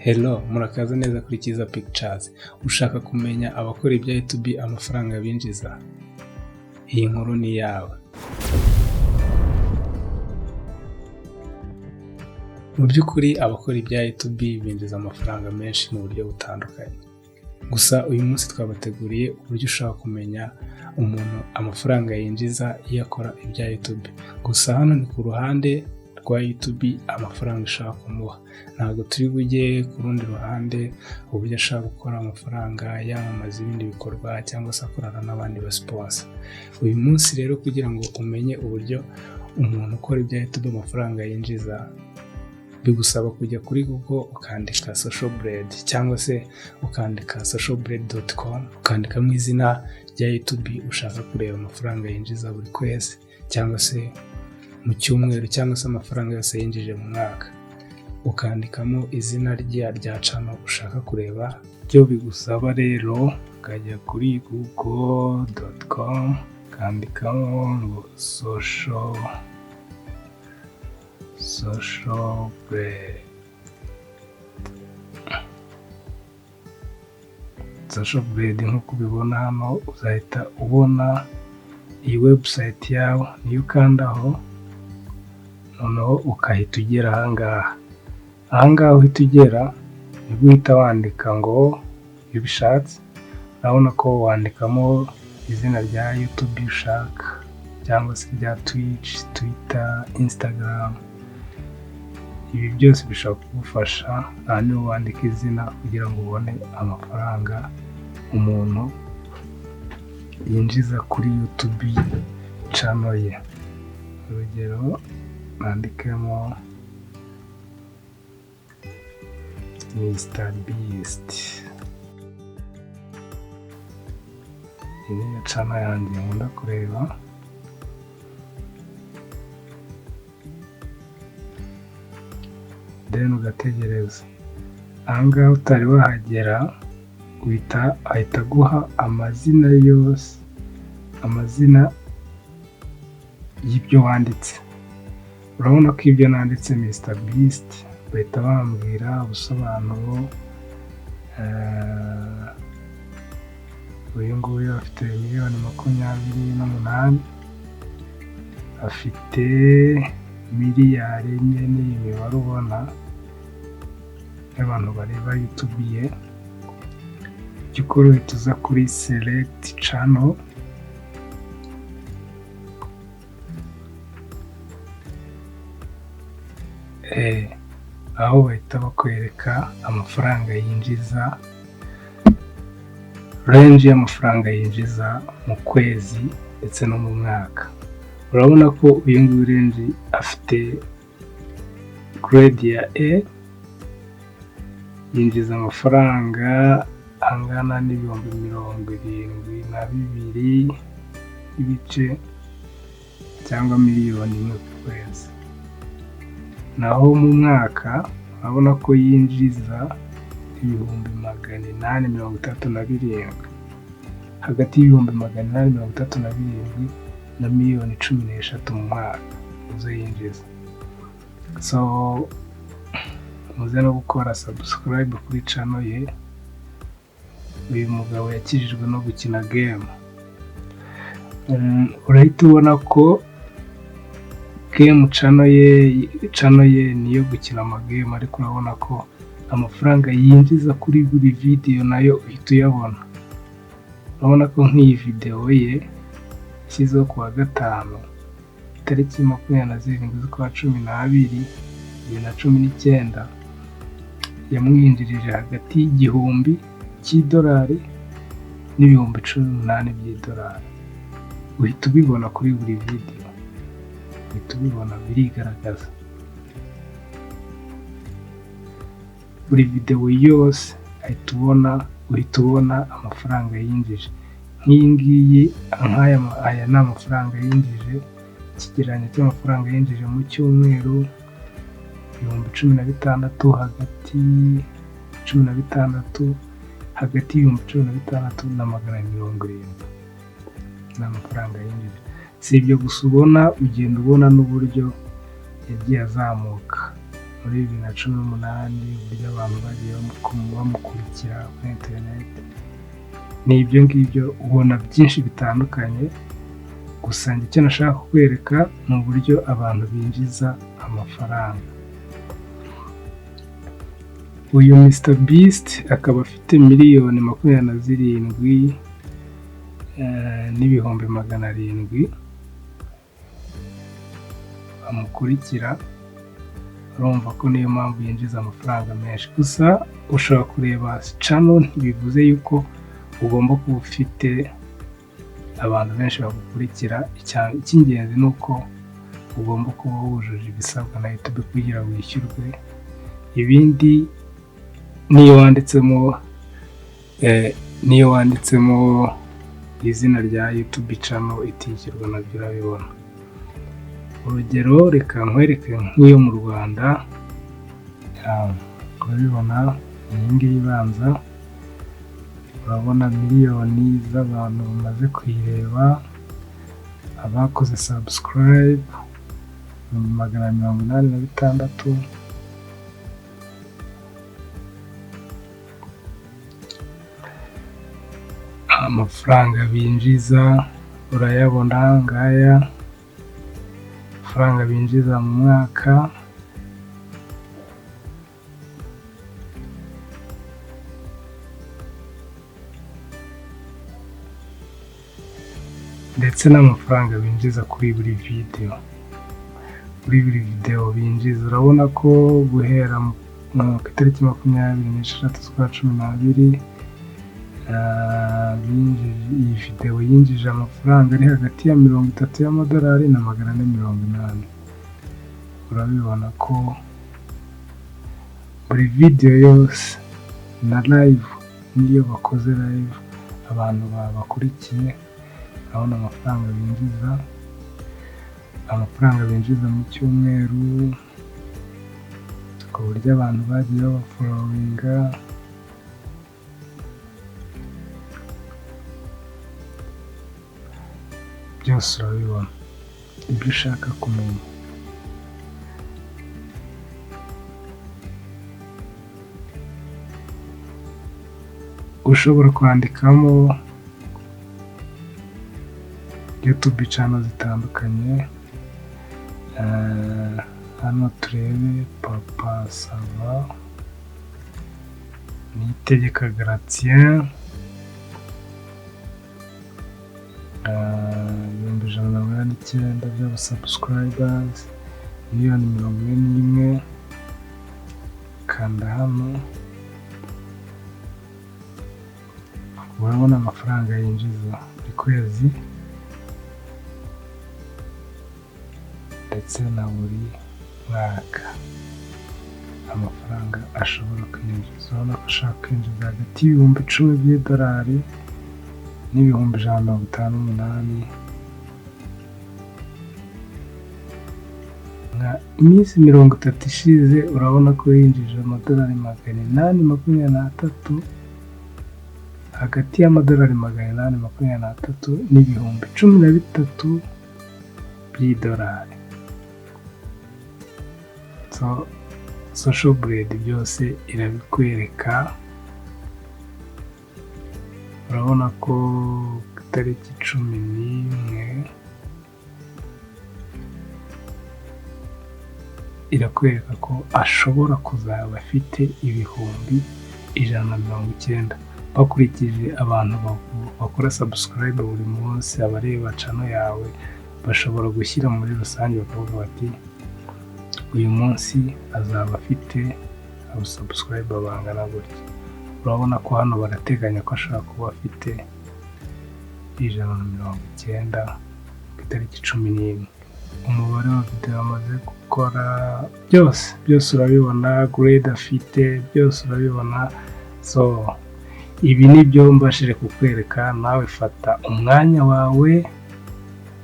Hello, murakaza neza kuri Kiza Pictures. Ushaka kumenya abakora ibya YouTube amafaranga binjiza? Iyi nkuru ni yawe. Mu by'ukuri abakora ibya YouTube binjiza amafaranga menshi mu buryo butandukanye. Gusa uyu munsi twabateguriye uburyo ushaka kumenya umuntu amafaranga yinjiza iyo akora ibya YouTube. Gusa hano ni ku ruhande rwa YouTube amafaranga ushaka kumuha. Ntabwo turi bujye ku rundi ruhande uburyo ashaka gukora amafaranga yamamaza ibindi bikorwa cyangwa se akorana n'abandi basiponsor. Uyu munsi rero kugira ngo umenye uburyo umuntu ukora ibya YouTube amafaranga yinjiza, bigusaba kujya kuri Google ukandika socialblade cyangwa se ukandika socialblade.com, ukandikamo izina rya YouTube ushaka kureba amafaranga yinjiza buri kwezi cyangwa se mu cyumweru cyangwa se amafaranga yose yinjije mu mwaka. Ukandikamo izina rya channel ushaka kureba. Byo bigusaba rero ukajya kuri google.com ukandikamo ngo socialblade nk'uko ubibona hano, uzahita ubona iyi website yawe, niyo ukandaho noneho ukahita ugera ahangaha uhita ugera nibwo uhita wandika ngo iyo ubishatse. urabona ko wandikamo izina rya YouTube ushaka cyangwa se rya Twitch, Twitter, Instagram. Ibi byose bishobora kugufasha niba wandika izina kugira ngo ubone amafaranga umuntu yinjiza kuri YouTube channel ye. Urugero nandikemo Mr Beast. Iyi niyo channel yanjye nkunda kureba. Then ugategereza. Ahangaha utari wahagera ahita guha amazina yose, amazina y'ibyo wanditse. Urabona ko ibyo nanditse Mr Beast bahita bambwira ubusobanuro. Uyu nguyu afite 28,000,000, afite miliyari 4 n'iyi mibare ubona y'abantu bareba YouTube ye. Icyo ukora uhita uza kuri select channel, aho bahita bakwereka amafaranga yinjiza, range y'amafaranga yinjiza mu kwezi ndetse no mu mwaka. Urabona ko uyu nguyu range afite grade ya A, yinjiza amafaranga angana n'ibihumbi 72 n'ibice cyangwa miliyoni imwe ku kwezi. Naho mu mwaka urabona ko yinjiza ibihumbi 837, hagati y'ibihumbi 837 na miliyoni 13 mu mwaka uzo yinjiza. So muze no gukora subscribe kuri channel ye. Uyu mugabo yakijijwe no gukina game. Urahita ubona ko game channel ye niyo gukina amagame, ariko urabona ko amafaranga yinjiza kuri buri video nayo uhita uyabona. Urabona ko nk'iyi video ye yashyizeho ku wa gatanu tariki 27 z'ukwa 12 2019, yamwinjirije hagati y'igihumbi cy'idolari n'ibihumbi 18 by'idolari. Uhita ubibona kuri buri video, uhita ubibona birigaragaza. Buri video yose uhita ubona amafaranga yinjije. Nk'iyi ngiyi aya ni amafaranga yinjije, ikigereranyo cy'amafaranga yinjije mu cyumweru 16,000, hagati y'ibihumbi 16 na 170 ni amafaranga yinjije. Si ibyo gusa ubona, ugenda ubona n'uburyo yagiye azamuka. muri 2018 uburyo abantu bagiye bamukurikira kuri interineti. Ni ibyo ngibyo ubona byinshi bitandukanye, gusa icyo nashaka kukwereka ni uburyo abantu binjiza amafaranga. Uyu Mr Beast akaba afite miliyoni 27 n'ibihumbi 700 bamukurikira. Urumva ko niyo mpamvu yinjiza amafaranga menshi. Gusa ushobora kureba channel, ntibivuze yuko ugomba kuba ufite abantu benshi bagukurikira. Icy'ingenzi ni uko ugomba kuba wujuje ibisabwa na YouTube kugira ngo wishyurwe. Ibindi niyo wanditsemo izina rya YouTube channel itishyurwa nabyo urabibona. Urugero reka nkwereke nk'iyo mu Rwanda, urabibona iyi ngiyi ibanza, urabona miliyoni z'abantu bamaze kuyireba, abakoze subscribe 886. Amafaranga binjiza urayabona ngaya, amafaranga binjiza mu mwaka. Ndetse n'amafaranga binjiza kuri buri video binjiza. Urabona ko guhera ku itariki 26 z'ukwa 12 iyi video yinjije amafaranga ari hagati ya $30 na $480. Urabibona ko buri video yose na live, niyo bakoze live abantu babakurikiye, urabona amafaranga binjiza mu cyumweru, ku buryo abantu bagiye bafollowinga. Byose urabibona ibyo ushaka kumenya. Ushobora kwandikamo YouTube channel zitandukanye. Hano turebe Papa Sava, Niyitegeka Gratien, 189 by'aba subscribers, 1,041,000. Kanda hano urabona amafaranga yinjiza buri kwezi ndetse na buri mwaka. Amafaranga ashobora kwinjiza, urabona ko ashaka kwinjiza hagati y'ibihumbi 10 by'idolari n'ibihumbi 158. Iminsi 30 ishize urabona ko yinjije amadolari 823, hagati y'amadolari 823 n'ibihumbi 13 by'idolari. Social Blade byose irabikwereka. Urabona ko ku itariki 11 irakwereka ko ashobora kuzaba afite ibihumbi 190 bakurikije abantu bakora subscribe buri munsi. Abareba channel yawe bashobora gushyira muri rusange bakavuga bati uyu munsi azaba afite subscribe bangana gutya. Urabona ko hano barateganya ko ashaka kuba afite 190 ku itariki 11. Umubare wa video amaze gukora byose urabibona, grade afite byose urabibona. Ibi nibyo mbashije kukwereka. Nawe fata umwanya wawe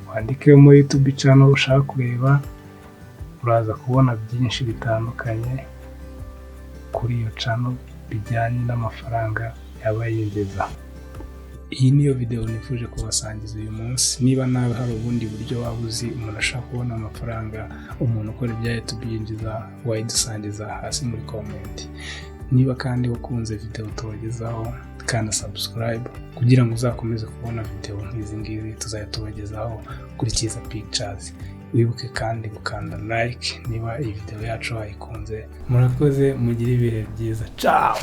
wandike muri YouTube channel ushaka kureba, uraza kubona byinshi bitandukanye kuri iyo channel bijyanye n'amafaranga yaba yinjiza. iyi niyo video nifuje kubasangiza uyu munsi. Niba nawe hari ubundi buryo waba uzi umuntu ashaka kubona amafaranga, umuntu ukora ibya YouTube yinjiza, wayidusangiza hasi muri comment. Niba kandi wakunze video tubagezaho, kanda subscribe kugira ngo uzakomeze kubona video nk'izi ngizi tuzajya tubagezaho kuri Cyiza Pictures. Wibuke kandi gukanda like niba iyi video yacu wayikunze. Murakoze, mugire ibihe byiza. Ciao.